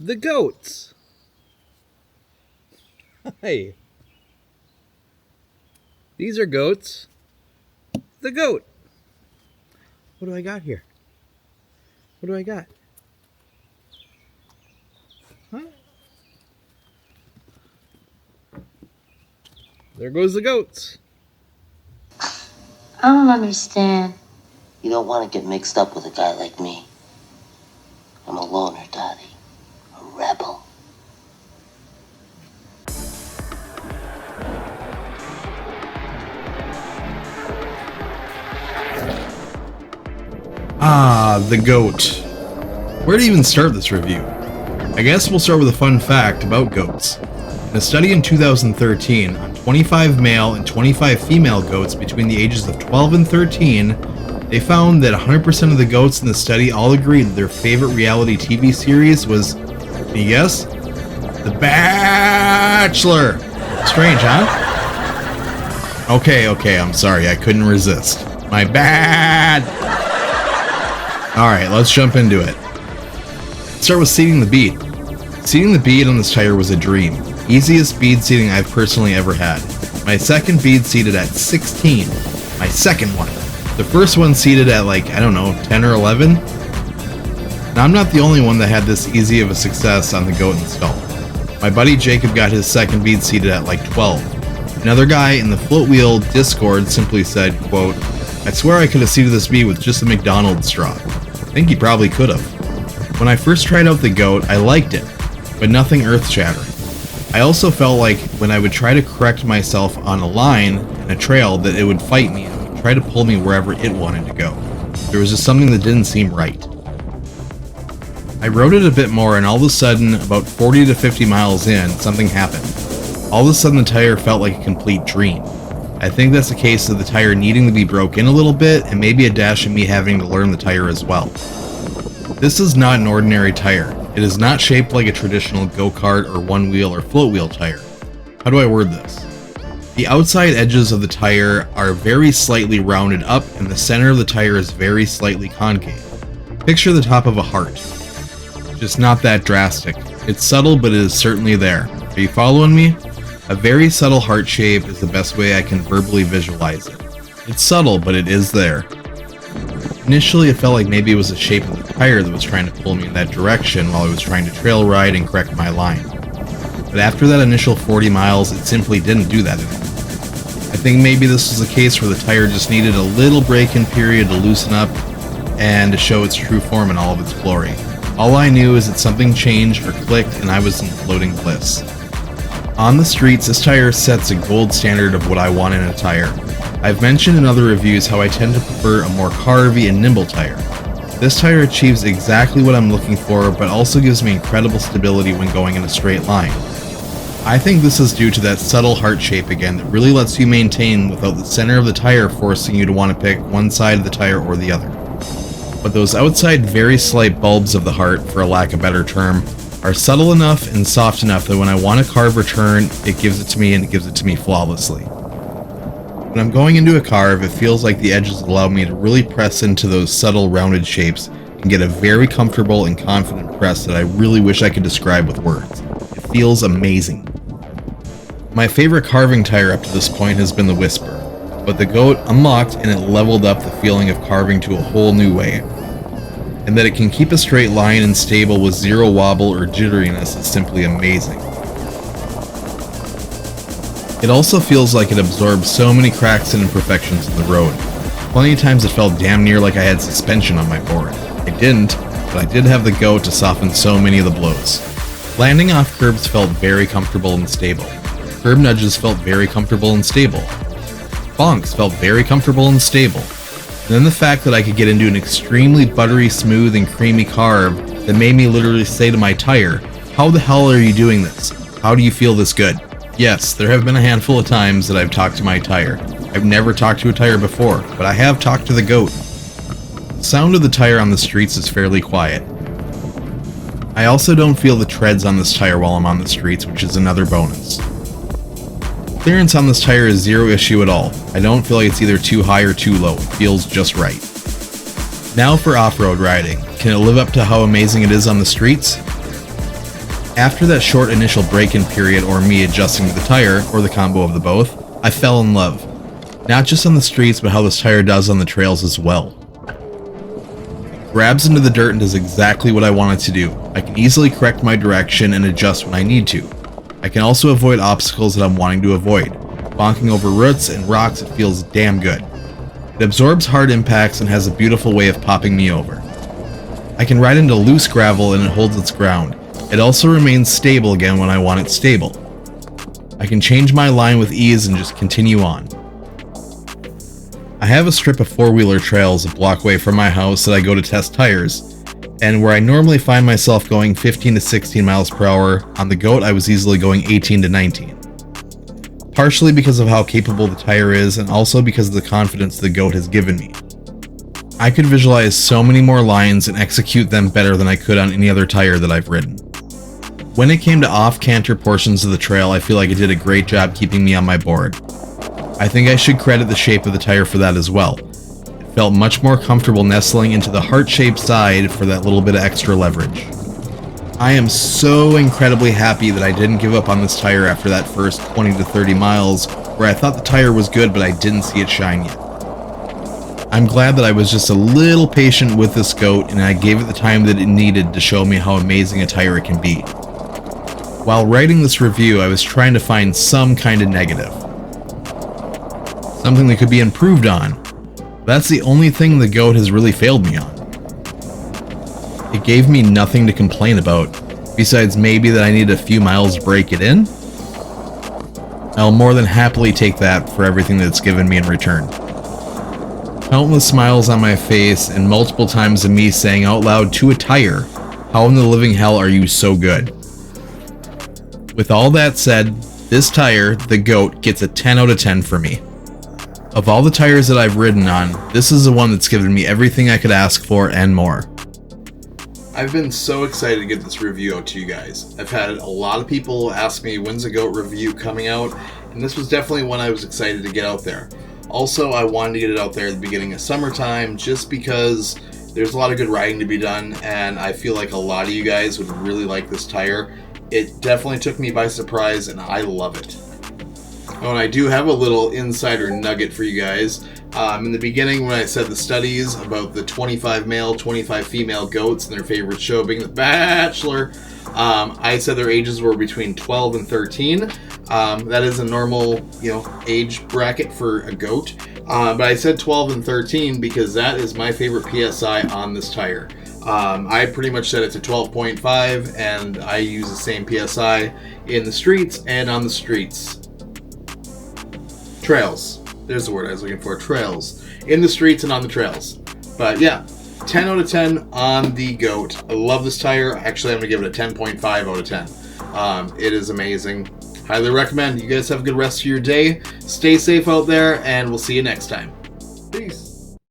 The goats. Hey. These are goats. The goat. What do I got here? What do I got? Huh? There goes the goats. I don't understand. You don't want to get mixed up with a guy like me. I'm a loner, Dottie. A rebel. The goat. Where to even start this review? I guess we'll start with a fun fact about goats. In a study in 2013 on 25 male and 25 female goats between the ages of 12 and 13, they found that 100% of the goats in the study all agreed that their favorite reality TV series was, can you guess? The Bachelor! Strange, huh? Okay, I'm sorry, I couldn't resist. My bad! Alright, let's jump into it. Let's start with seating the bead. Seating the bead on this tire was a dream. Easiest bead seating I've personally ever had. My second bead seated at 16. My second one. The first one seated at 10 or 11. Now I'm not the only one that had this easy of a success on the goat install. My buddy Jacob got his second bead seated at 12. Another guy in the FloatWheel Discord simply said, quote, I swear I could have seated this bead with just a McDonald's straw. I think he probably could have. When I first tried out the goat, I liked it, but nothing earth-shattering. I also felt like when I would try to correct myself on a line and a trail that it would fight me and would try to pull me wherever it wanted to go. There was just something that didn't seem right. I rode it a bit more and all of a sudden, about 40 to 50 miles in, something happened. All of a sudden the tire felt like a complete dream. I think that's a case of the tire needing to be broke in a little bit and maybe a dash of me having to learn the tire as well. This is not an ordinary tire. It is not shaped like a traditional go-kart or one-wheel or float-wheel tire. How do I word this? The outside edges of the tire are very slightly rounded up and the center of the tire is very slightly concave. Picture the top of a heart. Just not that drastic. It's subtle, but it is certainly there. Are you following me? A very subtle heart shape is the best way I can verbally visualize it. It's subtle, but it is there. Initially, it felt like maybe it was the shape of the tire that was trying to pull me in that direction while I was trying to trail ride and correct my line. But after that initial 40 miles, it simply didn't do that anymore. I think maybe this was a case where the tire just needed a little break-in period to loosen up and to show its true form in all of its glory. All I knew is that something changed or clicked and I was in floating bliss. On the streets, this tire sets a gold standard of what I want in a tire. I've mentioned in other reviews how I tend to prefer a more carvy and nimble tire. This tire achieves exactly what I'm looking for, but also gives me incredible stability when going in a straight line. I think this is due to that subtle heart shape again that really lets you maintain without the center of the tire forcing you to want to pick one side of the tire or the other. But those outside very slight bulbs of the heart, for a lack of a better term, are subtle enough and soft enough that when I want to carve or turn, it gives it to me and it gives it to me flawlessly. When I'm going into a carve, it feels like the edges allow me to really press into those subtle rounded shapes and get a very comfortable and confident press that I really wish I could describe with words. It feels amazing. My favorite carving tire up to this point has been the Whisper, but the Goat unlocked and it leveled up the feeling of carving to a whole new way. And that it can keep a straight line and stable with zero wobble or jitteriness is simply amazing. It also feels like it absorbs so many cracks and imperfections in the road. Plenty of times it felt damn near like I had suspension on my board. I didn't, but I did have the Goat to soften so many of the blows. Landing off curbs felt very comfortable and stable. Curb nudges felt very comfortable and stable. Bonks felt very comfortable and stable. And then the fact that I could get into an extremely buttery smooth and creamy carve that made me literally say to my tire, how the hell are you doing this? How do you feel this good? Yes, there have been a handful of times that I've talked to my tire. I've never talked to a tire before, but I have talked to the Goat. The sound of the tire on the streets is fairly quiet. I also don't feel the treads on this tire while I'm on the streets, which is another bonus. Clearance on this tire is zero issue at all. I don't feel like it's either too high or too low. It feels just right. Now for off-road riding. Can it live up to how amazing it is on the streets? After that short initial break-in period, or me adjusting to the tire, or the combo of the both, I fell in love. Not just on the streets, but how this tire does on the trails as well. It grabs into the dirt and does exactly what I want it to do. I can easily correct my direction and adjust when I need to. I can also avoid obstacles that I'm wanting to avoid. Bonking over roots and rocks, it feels damn good. It absorbs hard impacts and has a beautiful way of popping me over. I can ride into loose gravel and it holds its ground. It also remains stable again when I want it stable. I can change my line with ease and just continue on. I have a strip of four-wheeler trails a block away from my house that I go to test tires, and where I normally find myself going 15 to 16 miles per hour, on the Goat I was easily going 18 to 19. Partially because of how capable the tire is, and also because of the confidence the Goat has given me. I could visualize so many more lines and execute them better than I could on any other tire that I've ridden. When it came to off-canter portions of the trail, I feel like it did a great job keeping me on my board. I think I should credit the shape of the tire for that as well. It felt much more comfortable nestling into the heart-shaped side for that little bit of extra leverage. I am so incredibly happy that I didn't give up on this tire after that first 20 to 30 miles, where I thought the tire was good but I didn't see it shine yet. I'm glad that I was just a little patient with this Goat and I gave it the time that it needed to show me how amazing a tire it can be. While writing this review, I was trying to find some kind of negative. Something that could be improved on. That's the only thing the Goat has really failed me on. It gave me nothing to complain about, besides maybe that I need a few miles to break it in. I'll more than happily take that for everything that it's given me in return. Countless smiles on my face and multiple times of me saying out loud to a tire, "How in the living hell are you so good?" With all that said, this tire, the Goat, gets a 10 out of 10 for me. Of all the tires that I've ridden on, this is the one that's given me everything I could ask for and more. I've been so excited to get this review out to you guys. I've had a lot of people ask me when's the Goat review coming out, and this was definitely one I was excited to get out there. Also, I wanted to get it out there at the beginning of summertime just because there's a lot of good riding to be done, and I feel like a lot of you guys would really like this tire. It definitely took me by surprise, and I love it. Oh, and I do have a little insider nugget for you guys. In the beginning, when I said the studies about the 25 male, 25 female goats and their favorite show being The Bachelor, I said their ages were between 12 and 13. That is a normal, age bracket for a goat. But I said 12 and 13 because that is my favorite PSI on this tire. I pretty much set it to 12.5, and I use the same PSI in the streets and on the streets. Trails. There's the word I was looking for. Trails. In the streets and on the trails. But yeah, 10 out of 10 on the Goat. I love this tire. Actually, I'm going to give it a 10.5 out of 10. It is amazing. Highly recommend. You guys have a good rest of your day. Stay safe out there, and we'll see you next time.